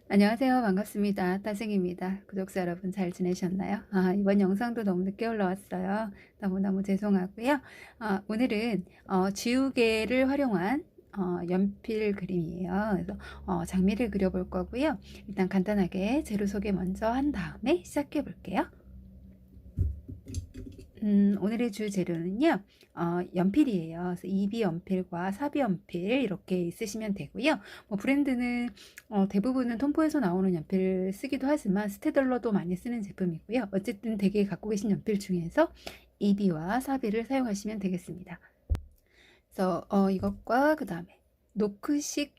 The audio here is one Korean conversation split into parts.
안녕하세요. 반갑습니다. 따생입니다. 구독자 여러분 잘 지내셨나요? 이번 영상도 너무 늦게 올라왔어요. 너무너무 죄송하고요. 오늘은 지우개를 활용한 연필 그림이에요. 그래서 장미를 그려볼 거고요. 일단 간단하게 재료 소개 먼저 한 다음에 시작해 볼게요. 오늘의 주 재료는요, 연필이에요. 그래서 2B 연필과 4B 연필 이렇게 쓰시면 되고요. 브랜드는 대부분은 톰포에서 나오는 연필 쓰기도 하지만 스테들러도 많이 쓰는 제품이고요. 어쨌든 댁에 갖고 계신 연필 중에서 2B와 4B를 사용하시면 되겠습니다. 그래서 이것과 그 다음에 노크식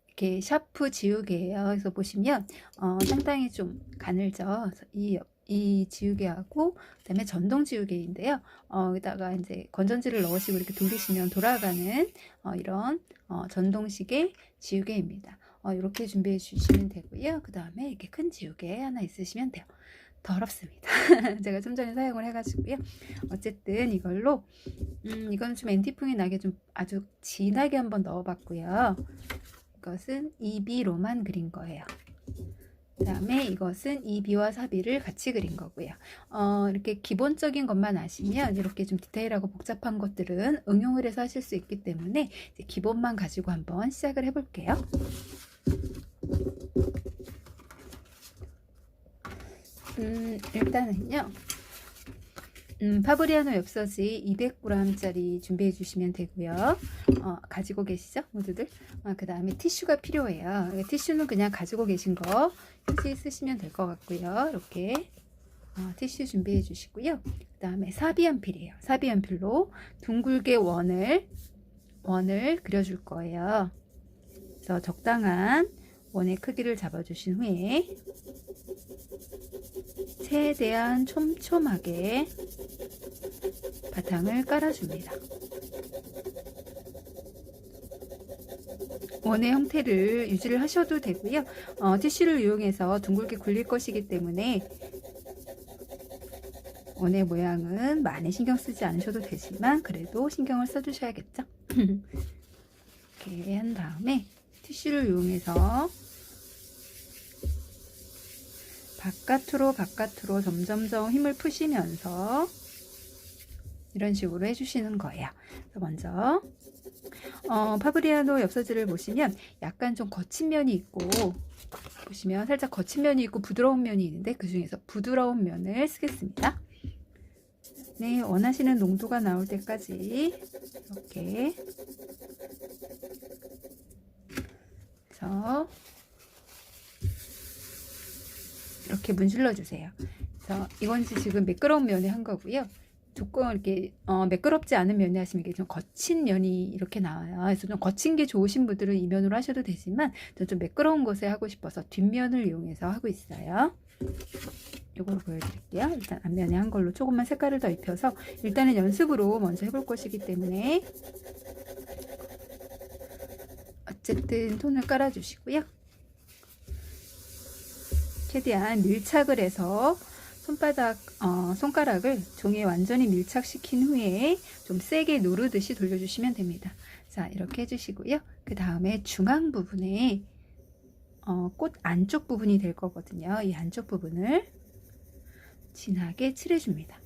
이렇게 샤프 지우개예요. 그래서 보시면 상당히 좀 가늘죠. 이 지우개하고 그다음에 전동 지우개인데요. 여기다가 이제 건전지를 넣으시고 이렇게 돌리시면 돌아가는 이런 전동식의 지우개입니다. 이렇게 준비해 주시면 되고요. 그 다음에 이렇게 큰 지우개 하나 있으시면 돼요. 더럽습니다. 제가 좀 전에 사용을 해가지고요. 어쨌든 이걸로 이건 좀 앤티풍이 나게 좀 아주 진하게 한번 넣어봤고요. 이것은 2B로만 그린 거예요. 그 다음에 이것은 2B와 4B를 같이 그린 거고요. 이렇게 기본적인 것만 아시면 이렇게 좀 디테일하고 복잡한 것들은 응용을 해서 하실 수 있기 때문에 이제 기본만 가지고 한번 시작을 해볼게요. 일단은요. 파브리아노 엽서지 200g짜리 준비해 주시면 되고요. 가지고 계시죠? 모두들? 그 다음에 티슈가 필요해요. 티슈는 그냥 가지고 계신 거 휴지 쓰시면 될 것 같고요. 이렇게 티슈 준비해 주시고요. 그 다음에 사비연필이에요. 사비연필로 둥글게 원을 그려줄 거예요. 그래서 적당한 원의 크기를 잡아주신 후에 최대한 촘촘하게 바탕을 깔아줍니다. 원의 형태를 유지를 하셔도 되고요. 티슈를 이용해서 둥글게 굴릴 것이기 때문에 원의 모양은 많이 신경 쓰지 않으셔도 되지만 그래도 신경을 써주셔야겠죠. 이렇게 한 다음에 티슈를 이용해서 바깥으로 점점점 힘을 푸시면서 이런 식으로 해주시는 거예요. 그래서 먼저 파브리아노 엽서지를 보시면 약간 좀 거친 면이 있고 보시면 살짝 거친 면이 있고 부드러운 면이 있는데 그 중에서 부드러운 면을 쓰겠습니다. 네, 원하시는 농도가 나올 때까지 이렇게 그래서 이렇게 문질러 주세요. 그래서 이건 지금 매끄러운 면에 한 거고요. 조금 이렇게 매끄럽지 않은 면에 하시면 이게 좀 거친 면이 이렇게 나와요. 그래서 좀 거친 게 좋으신 분들은 이 면으로 하셔도 되지만 저는 좀 매끄러운 것에 하고 싶어서 뒷면을 이용해서 하고 있어요. 이걸 보여드릴게요. 일단 앞면에 한 걸로 조금만 색깔을 더 입혀서 일단은 연습으로 먼저 해볼 것이기 때문에 어쨌든 톤을 깔아주시고요. 최대한 밀착을 해서 손가락을 종이에 완전히 밀착시킨 후에 좀 세게 누르듯이 돌려주시면 됩니다. 자, 이렇게 해주시고요. 그 다음에 중앙 부분에 꽃 안쪽 부분이 될 거거든요. 이 안쪽 부분을 진하게 칠해줍니다.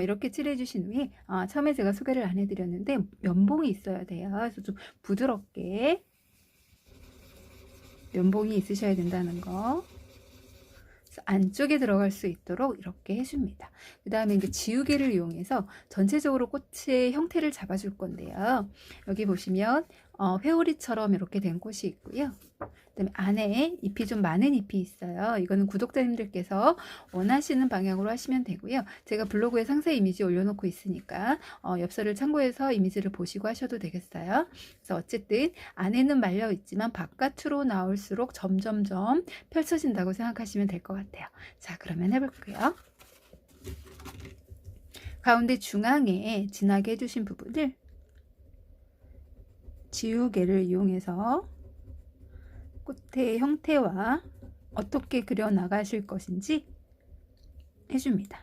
이렇게 칠해주신 후에 처음에 제가 소개를 안 해드렸는데 면봉이 있어야 돼요. 그래서 좀 부드럽게 면봉이 있으셔야 된다는 거. 안쪽에 들어갈 수 있도록 이렇게 해줍니다. 그 다음에 이제 지우개를 이용해서 전체적으로 꽃의 형태를 잡아줄 건데요. 여기 보시면 회오리처럼 이렇게 된 꽃이 있고요. 그다음에 안에 잎이 좀 많은 잎이 있어요. 이거는 구독자님들께서 원하시는 방향으로 하시면 되고요. 제가 블로그에 상세 이미지 올려놓고 있으니까 엽서를 참고해서 이미지를 보시고 하셔도 되겠어요. 그래서 어쨌든 안에는 말려 있지만 바깥으로 나올수록 점점점 펼쳐진다고 생각하시면 될 것 같아요. 자, 그러면 해볼게요. 가운데 중앙에 진하게 해주신 부분을 지우개를 이용해서 꽃의 형태와 어떻게 그려 나가실 것인지 해줍니다.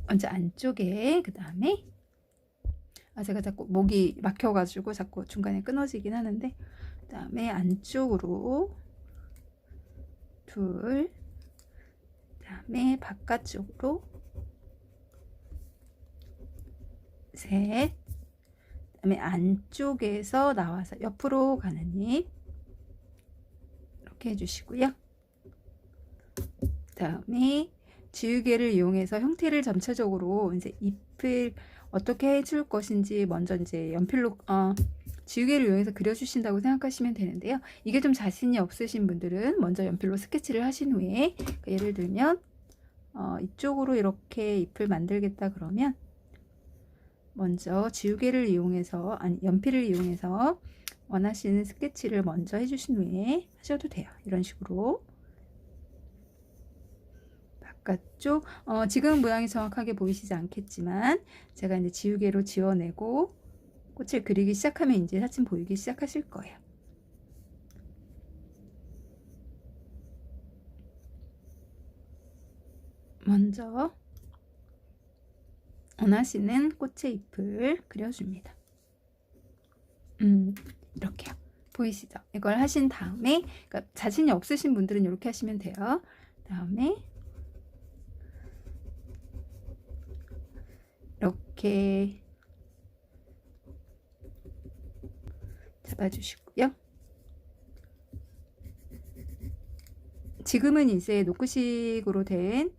먼저 안쪽에, 그 다음에 제가 자꾸 목이 막혀가지고 자꾸 중간에 끊어지긴 하는데, 그 다음에 안쪽으로 둘, 그 다음에 바깥쪽으로 셋, 그 다음에 안쪽에서 나와서 옆으로 가는 잎 이렇게 해주시고요. 그 다음에 지우개를 이용해서 형태를 전체적으로 이제 잎을 어떻게 해줄 것인지 먼저 이제 연필로 지우개를 이용해서 그려주신다고 생각하시면 되는데요. 이게 좀 자신이 없으신 분들은 먼저 연필로 스케치를 하신 후에, 그러니까 예를 들면 이쪽으로 이렇게 잎을 만들겠다 그러면 먼저 지우개를 이용해서, 아니 연필을 이용해서 원하시는 스케치를 먼저 해주신 후에 하셔도 돼요. 이런 식으로 바깥쪽, 지금 모양이 정확하게 보이시지 않겠지만 제가 이제 지우개로 지워내고 꽃을 그리기 시작하면 이제 사진 보이기 시작하실 거예요. 먼저 원하시는 꽃의 잎을 그려줍니다. 이렇게요. 보이시죠? 이걸 하신 다음에, 그러니까 자신이 없으신 분들은 이렇게 하시면 돼요. 다음에 이렇게 잡아주시고요. 지금은 이제 노크식으로 된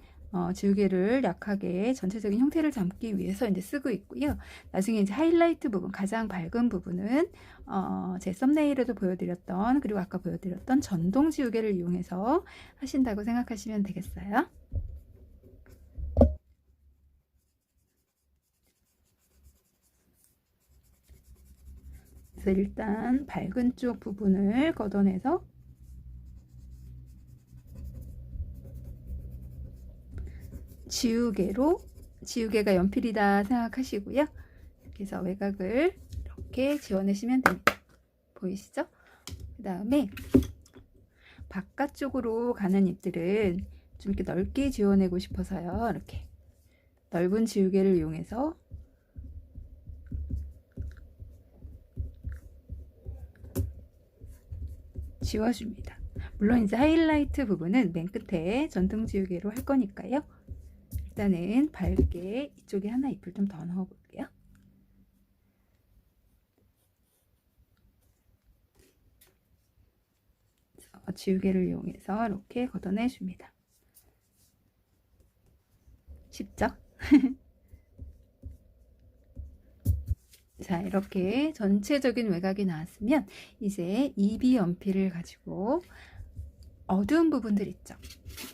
지우개를 약하게 전체적인 형태를 잡기 위해서 이제 쓰고 있고요. 나중에 이제 하이라이트 부분, 가장 밝은 부분은 제 썸네일에도 보여드렸던, 그리고 아까 보여드렸던 전동 지우개를 이용해서 하신다고 생각하시면 되겠어요. 그래서 일단 밝은 쪽 부분을 걷어내서 지우개가 연필이다 생각하시고요. 그래서 외곽을 이렇게 지워내시면 됩니다. 보이시죠? 그 다음에 바깥쪽으로 가는 잎들은 좀 이렇게 넓게 지워내고 싶어서요. 이렇게 넓은 지우개를 이용해서 지워줍니다. 물론 이제 하이라이트 부분은 맨 끝에 전등 지우개로 할 거니까요. 일단은 밝게 이쪽에 하나 잎을 좀 더 넣어 볼게요. 지우개를 이용해서 이렇게 걷어내 줍니다. 쉽죠? 자, 이렇게 전체적인 외곽이 나왔으면 이제 2B 연필을 가지고 어두운 부분들 있죠?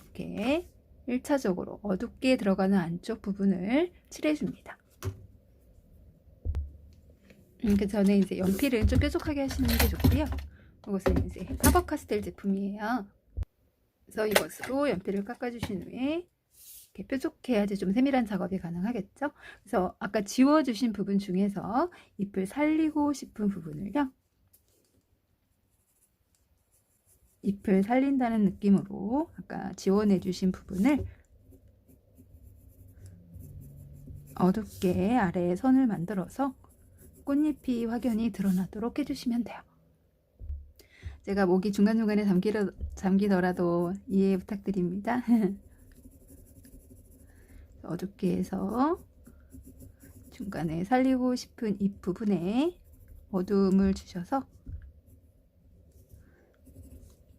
이렇게 1차적으로 어둡게 들어가는 안쪽 부분을 칠해줍니다. 그 전에 이제 연필은 좀 뾰족하게 하시는 게 좋고요. 이것은 이제 파버카스텔 제품이에요. 그래서 이것으로 연필을 깎아주신 후에 이렇게 뾰족해야지 좀 세밀한 작업이 가능하겠죠. 그래서 아까 지워주신 부분 중에서 잎을 살리고 싶은 부분을요, 잎을 살린다는 느낌으로 아까 지워내주신 부분을 어둡게 아래에 선을 만들어서 꽃잎이 확연히 드러나도록 해주시면 돼요. 제가 목이 중간중간에 잠기더라도 이해 부탁드립니다. 어둡게 해서 중간에 살리고 싶은 잎 부분에 어두움을 주셔서,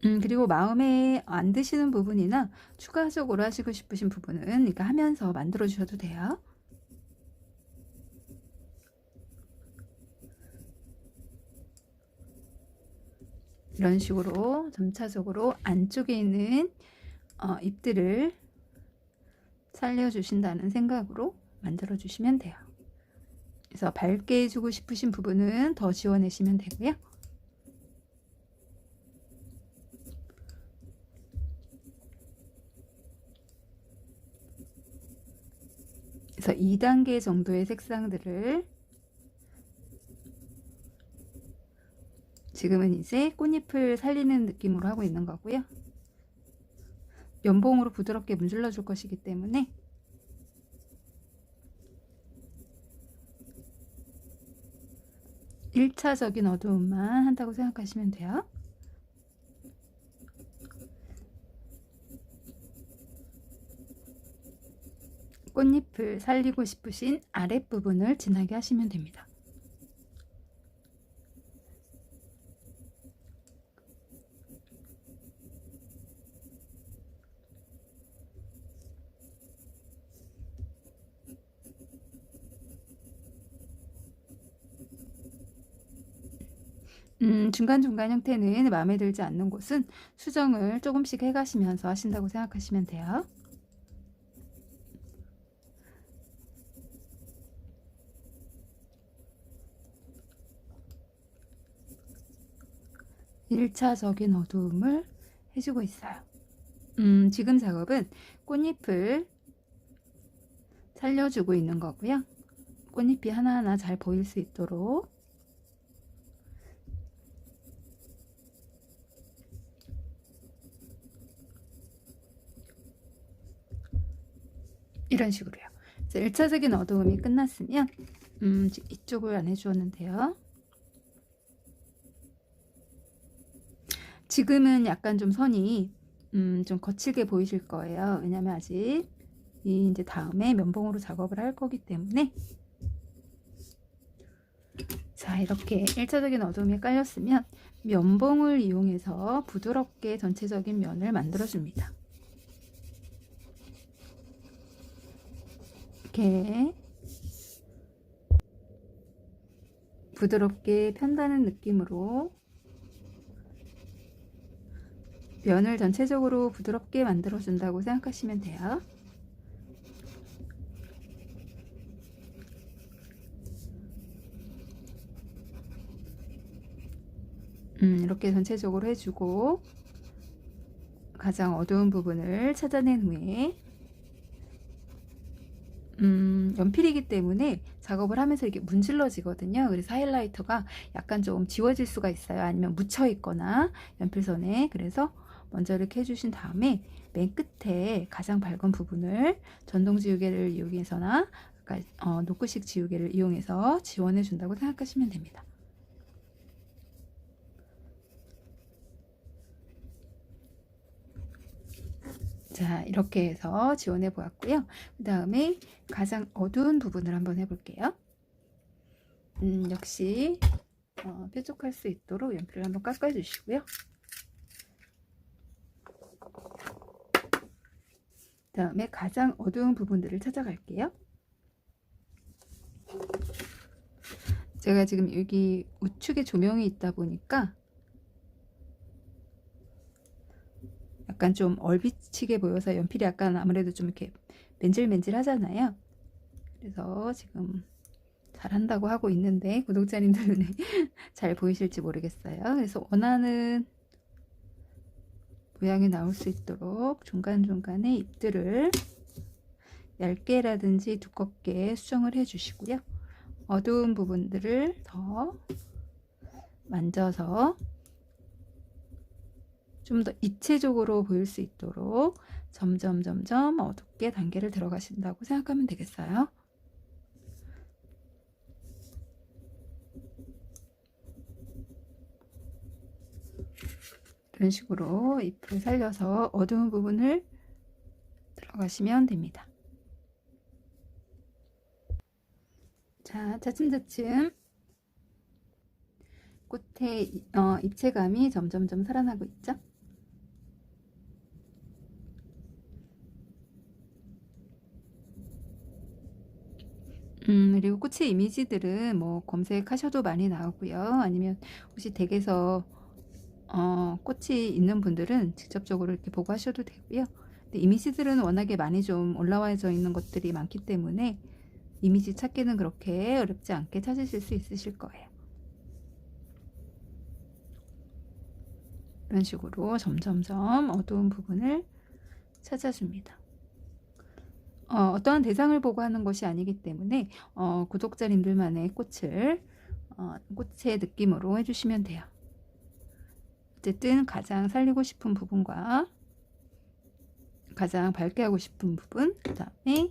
그리고 마음에 안 드시는 부분이나 추가적으로 하시고 싶으신 부분은 그러니까 하면서 만들어 주셔도 돼요. 이런 식으로 점차적으로 안쪽에 있는 잎들을 살려주신다는 생각으로 만들어 주시면 돼요. 그래서 밝게 해주고 싶으신 부분은 더 지워내시면 되고요. 그래서 2단계 정도의 색상들을 지금은 이제 꽃잎을 살리는 느낌으로 하고 있는 거고요. 면봉으로 부드럽게 문질러 줄 것이기 때문에 일차적인 어두움만 한다고 생각하시면 돼요. 꽃잎을 살리고 싶으신 아랫부분을 진하게 하시면 됩니다. 중간중간 형태는 마음에 들지 않는 곳은 수정을 조금씩 해가시면서 하신다고 생각하시면 돼요. 일차적인 어두움을 해주고 있어요. 지금 작업은 꽃잎을 살려주고 있는 거고요. 꽃잎이 하나하나 잘 보일 수 있도록 이런 식으로요. 1차적인 어두움이 끝났으면 이쪽을 안 해주었는데요. 지금은 약간 좀 선이 좀 거칠게 보이실 거예요. 왜냐면 아직 이제 다음에 면봉으로 작업을 할 거기 때문에. 자, 이렇게 1차적인 어두움이 깔렸으면 면봉을 이용해서 부드럽게 전체적인 면을 만들어 줍니다. 이렇게 부드럽게 편다는 느낌으로 면을 전체적으로 부드럽게 만들어 준다고 생각하시면 돼요. 이렇게 전체적으로 해주고 가장 어두운 부분을 찾아낸 후에 연필이기 때문에 작업을 하면서 이렇게 문질러지거든요. 그래서 하이라이터가 약간 좀 지워질 수가 있어요. 아니면 묻혀 있거나 연필선에. 그래서 먼저 이렇게 해주신 다음에 맨 끝에 가장 밝은 부분을 전동 지우개를 이용해서나 노크식 지우개를 이용해서 지원해 준다고 생각하시면 됩니다. 자, 이렇게 해서 지원해 보았고요. 그 다음에 가장 어두운 부분을 한번 해볼게요. 역시 뾰족할 수 있도록 연필을 한번 깎아 주시고요. 그 다음에 가장 어두운 부분들을 찾아갈게요. 제가 지금 여기 우측에 조명이 있다 보니까 약간 좀 얼비치게 보여서 연필이 약간 아무래도 좀 이렇게 맨질맨질 하잖아요. 그래서 지금 잘한다고 하고 있는데 구독자님들 눈에 잘 보이실지 모르겠어요. 그래서 원하는 모양이 나올 수 있도록 중간중간에 잎들을 얇게라든지 두껍게 수정을 해 주시고요. 어두운 부분들을 더 만져서 좀 더 입체적으로 보일 수 있도록 점점 어둡게 단계를 들어가신다고 생각하면 되겠어요. 이런 식으로 잎을 살려서 어두운 부분을 들어가시면 됩니다. 자, 차츰차츰 꽃의 입체감이 점점 살아나고 있죠. 그리고 꽃의 이미지들은 뭐 검색하셔도 많이 나오고요. 아니면 혹시 댁에서 꽃이 있는 분들은 직접적으로 이렇게 보고 하셔도 되고요. 근데 이미지들은 워낙에 많이 좀 올라와져 있는 것들이 많기 때문에 이미지 찾기는 그렇게 어렵지 않게 찾으실 수 있으실 거예요. 이런 식으로 점점 어두운 부분을 찾아줍니다. 어떠한 대상을 보고 하는 것이 아니기 때문에 구독자님들만의 꽃을 꽃의 느낌으로 해주시면 돼요. 어쨌든 가장 살리고 싶은 부분과 가장 밝게 하고 싶은 부분, 그 다음에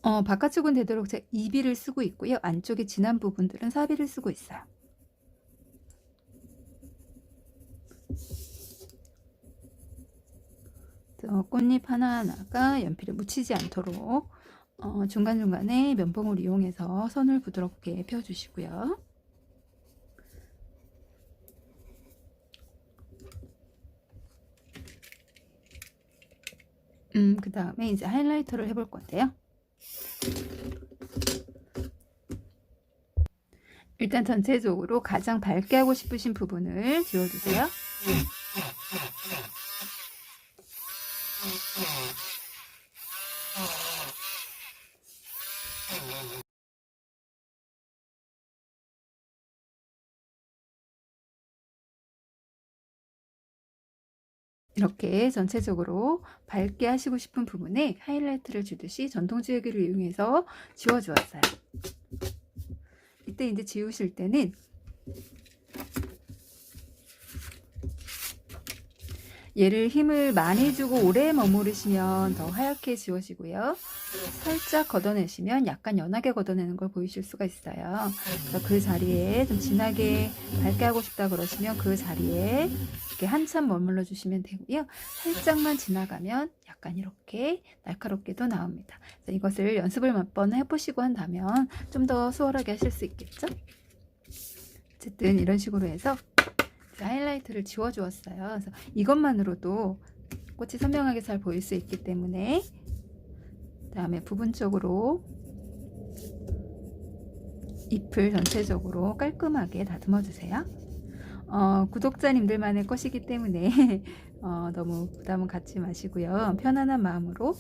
바깥쪽은 되도록 제가 2B를 쓰고 있고요. 안쪽에 진한 부분들은 4B를 쓰고 있어요. 꽃잎 하나하나가 연필에 묻히지 않도록 중간중간에 면봉을 이용해서 선을 부드럽게 펴주시고요. 그 다음에 이제 하이라이터를 해볼 건데요. 일단 전체적으로 가장 밝게 하고 싶으신 부분을 지워주세요. 이렇게 전체적으로 밝게 하시고 싶은 부분에 하이라이트를 주듯이 전동지우개를 이용해서 지워주었어요. 이때 이제 지우실 때는 얘를 힘을 많이 주고 오래 머무르시면 더 하얗게 지워지고요. 살짝 걷어내시면 약간 연하게 걷어내는 걸 보이실 수가 있어요. 그래서 그 자리에 좀 진하게 밝게 하고 싶다 그러시면 그 자리에 이렇게 한참 머물러 주시면 되고요. 살짝만 지나가면 약간 이렇게 날카롭게도 나옵니다. 그래서 이것을 연습을 몇 번 해보시고 한다면 좀 더 수월하게 하실 수 있겠죠? 어쨌든 이런 식으로 해서 하이라이트를 지워주었어요. 그래서 이것만으로도 꽃이 선명하게 잘 보일 수 있기 때문에 그 다음에 부분적으로 잎을 전체적으로 깔끔하게 다듬어 주세요. 구독자님들만의 꽃이기 때문에 너무 부담은 갖지 마시고요. 편안한 마음으로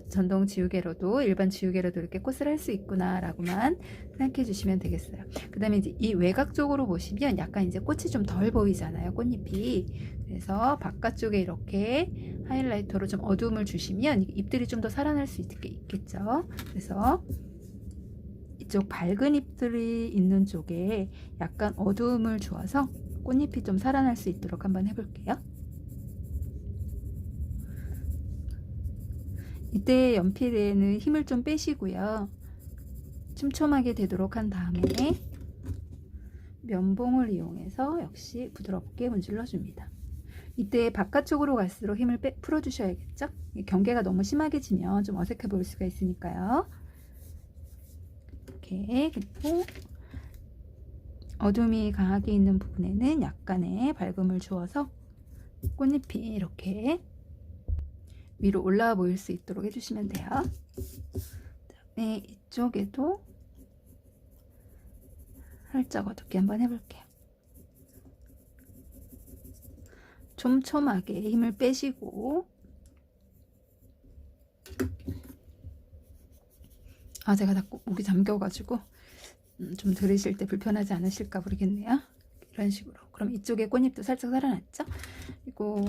전동 지우개로도 일반 지우개로도 이렇게 꽃을 할 수 있구나 라고만 생각해 주시면 되겠어요. 그 다음에 이제 이 외곽 쪽으로 보시면 약간 이제 꽃이 좀 덜 보이잖아요, 꽃잎이. 그래서 바깥쪽에 이렇게 하이라이터로 좀 어두움을 주시면 잎들이 좀 더 살아날 수 있겠죠. 그래서 이쪽 밝은 잎들이 있는 쪽에 약간 어두움을 주어서 꽃잎이 좀 살아날 수 있도록 한번 해볼게요. 이때 연필에는 힘을 좀 빼시고요. 촘촘하게 되도록 한 다음에 면봉을 이용해서 역시 부드럽게 문질러 줍니다. 이때 바깥쪽으로 갈수록 힘을 풀어주셔야겠죠? 경계가 너무 심하게 지면 좀 어색해 보일 수가 있으니까요. 이렇게. 그리고 어둠이 강하게 있는 부분에는 약간의 밝음을 주어서 꽃잎이 이렇게 위로 올라와 보일 수 있도록 해주시면 돼요. 그다음에 이쪽에도 살짝 어둡게 한번 해볼게요. 촘촘하게 힘을 빼시고, 제가 자꾸 목이 잠겨가지고 좀 들으실 때 불편하지 않으실까 모르겠네요. 이런 식으로. 그럼 이쪽에 꽃잎도 살짝 살아났죠? 그리고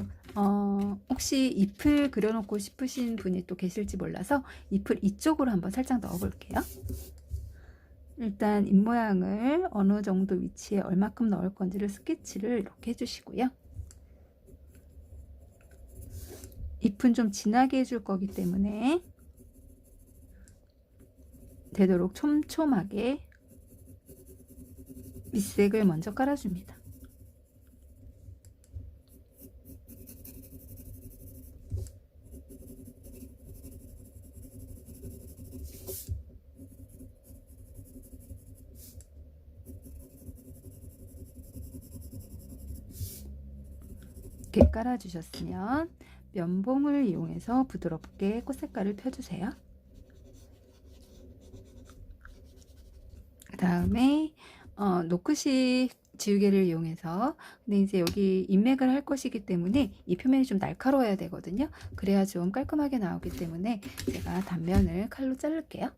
혹시 잎을 그려놓고 싶으신 분이 또 계실지 몰라서 잎을 이쪽으로 한번 살짝 넣어 볼게요. 일단 잎 모양을 어느 정도 위치에 얼마큼 넣을 건지를 스케치를 이렇게 해주시고요. 잎은 좀 진하게 해줄 거기 때문에 되도록 촘촘하게 밑색을 먼저 깔아줍니다. 이렇게 깔아주셨으면 면봉을 이용해서 부드럽게 꽃 색깔을 펴주세요. 그 다음에 노크식 지우개를 이용해서, 근데 이제 여기 인맥을 할 것이기 때문에 이 표면이 좀 날카로워야 되거든요. 그래야 좀 깔끔하게 나오기 때문에 제가 단면을 칼로 자를게요.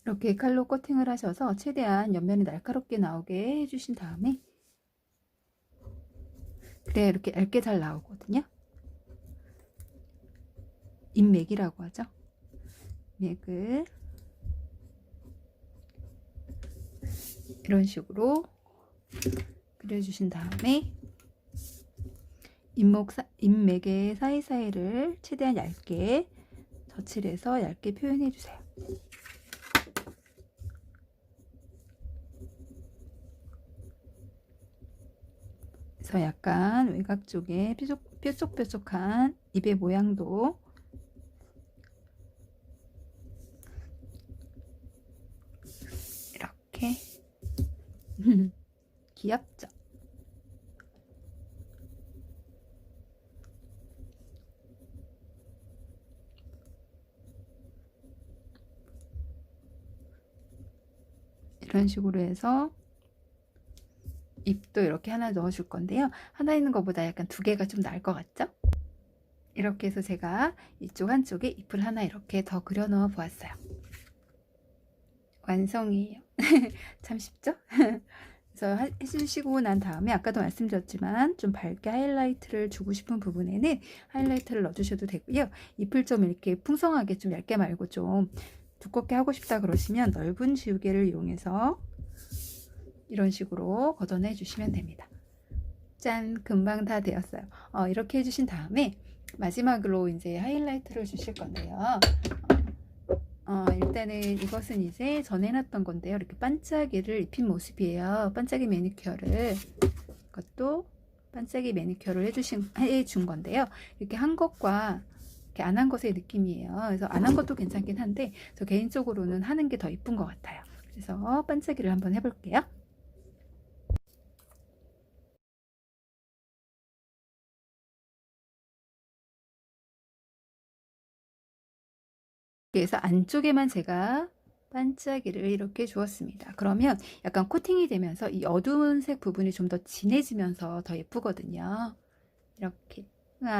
이렇게 칼로 커팅을 하셔서 최대한 옆면이 날카롭게 나오게 해주신 다음에, 그래야 이렇게 얇게 잘 나오거든요. 인맥이라고 하죠. 맥을 이런 식으로 그려주신 다음에 인맥의 사이사이를 최대한 얇게 덧칠해서 얇게 표현해 주세요. 그래서 약간 외곽 쪽에 뾰족뾰족한 입의 모양도 이렇게 귀엽죠? 이런 식으로 해서 잎도 이렇게 하나 넣어줄 건데요. 하나 있는 것보다 약간 두 개가 좀 나을 것 같죠? 이렇게 해서 제가 이쪽 한쪽에 잎을 하나 이렇게 더 그려 넣어 보았어요. 완성이에요. 참 쉽죠? 그래서 해주시고 난 다음에 아까도 말씀드렸지만 좀 밝게 하이라이트를 주고 싶은 부분에는 하이라이트를 넣어주셔도 되고요. 잎을 좀 이렇게 풍성하게 좀 얇게 말고 좀 두껍게 하고 싶다 그러시면 넓은 지우개를 이용해서 이런 식으로 걷어내 주시면 됩니다. 짠! 금방 다 되었어요. 이렇게 해주신 다음에 마지막으로 이제 하이라이트를 주실 건데요. 일단은 이것은 이제 전에 해놨던 건데요. 이렇게 반짝이를 입힌 모습이에요. 반짝이 매니큐어를. 이것도 반짝이 매니큐어를 해준 건데요. 이렇게 한 것과 이렇게 안 한 것의 느낌이에요. 그래서 안 한 것도 괜찮긴 한데 저 개인적으로는 하는 게 더 이쁜 것 같아요. 그래서 반짝이를 한번 해볼게요. 그래서 안쪽에만 제가 반짝이를 이렇게 주었습니다. 그러면 약간 코팅이 되면서 이 어두운 색 부분이 좀 더 진해지면서 더 예쁘거든요. 이렇게.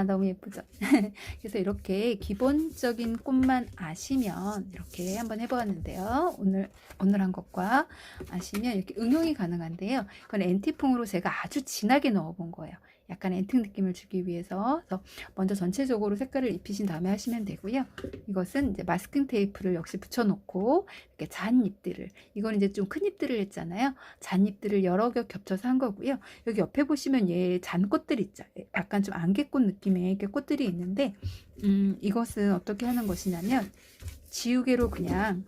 너무 예쁘죠? 그래서 이렇게 기본적인 꽃만 아시면 이렇게 한번 해보았는데요. 오늘 한 것과 아시면 이렇게 응용이 가능한데요. 그건 앤티풍으로 제가 아주 진하게 넣어본 거예요. 약간 앤틱 느낌을 주기 위해서. 그래서 먼저 전체적으로 색깔을 입히신 다음에 하시면 되고요. 이것은 이제 마스킹 테이프를 역시 붙여놓고 이렇게 잔잎들을, 이건 이제 좀 큰 잎들을 했잖아요. 잔잎들을 여러 겹 겹쳐서 한 거고요. 여기 옆에 보시면 얘 잔꽃들 있죠. 약간 좀 안개꽃 느낌의 이렇게 꽃들이 있는데, 이것은 어떻게 하는 것이냐면 지우개로 그냥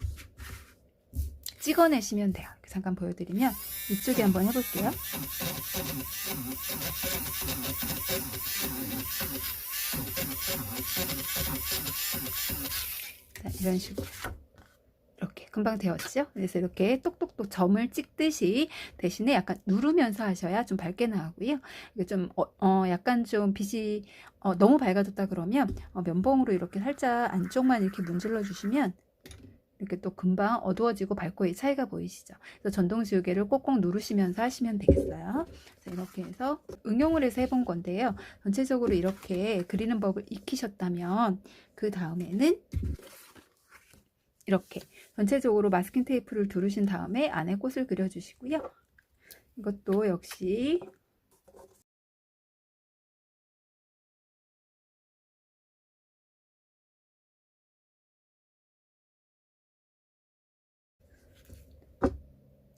찍어내시면 돼요. 잠깐 보여드리면 이쪽에 한번 해볼게요. 자, 이런 식으로 이렇게 금방 되었죠? 그래서 이렇게 똑똑똑 점을 찍듯이 대신에 약간 누르면서 하셔야 좀 밝게 나오고요. 이게 좀 약간 좀 빛이 너무 밝아졌다 그러면 면봉으로 이렇게 살짝 안쪽만 이렇게 문질러 주시면 이렇게 또 금방 어두워지고 밝고의 차이가 보이시죠? 그래서 전동 지우개를 꼭꼭 누르시면서 하시면 되겠어요. 자, 이렇게 해서 응용을 해서 해본 건데요. 전체적으로 이렇게 그리는 법을 익히셨다면 그 다음에는 이렇게 전체적으로 마스킹 테이프를 두르신 다음에 안에 꽃을 그려주시고요. 이것도 역시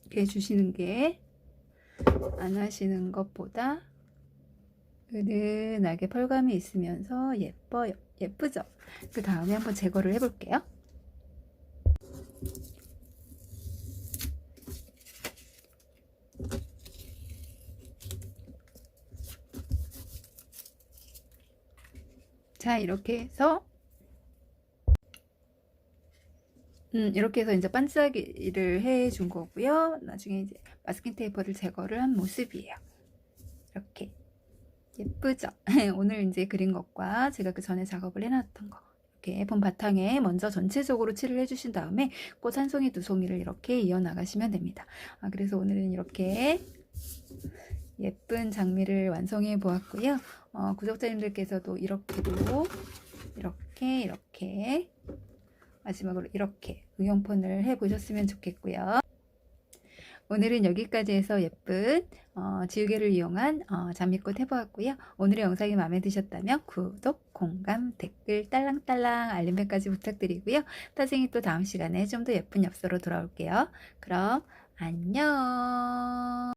이렇게 해주시는 게 안 하시는 것보다 은은하게 펄감이 있으면서 예뻐요. 예쁘죠? 그 다음에 한번 제거를 해볼게요. 자, 이렇게 해서 이렇게 해서 이제 반짝이를 해준 거고요. 나중에 이제 마스킹 테이프를 제거를 한 모습이에요. 이렇게 예쁘죠? 오늘 이제 그린 것과 제가 그 전에 작업을 해놨던 거 이렇게 본 바탕에 먼저 전체적으로 칠을 해주신 다음에 꽃 한 송이 두 송이를 이렇게 이어나가시면 됩니다. 그래서 오늘은 이렇게 예쁜 장미를 완성해 보았고요. 구독자님들께서도 이렇게도 이렇게 마지막으로 이렇게 응용폰을 해보셨으면 좋겠고요. 오늘은 여기까지 해서 예쁜 지우개를 이용한 장미꽃 해보았고요. 오늘의 영상이 마음에 드셨다면 구독, 공감, 댓글, 딸랑딸랑 알림벨까지 부탁드리고요. 따생이 또 다음 시간에 좀 더 예쁜 엽서로 돌아올게요. 그럼 안녕.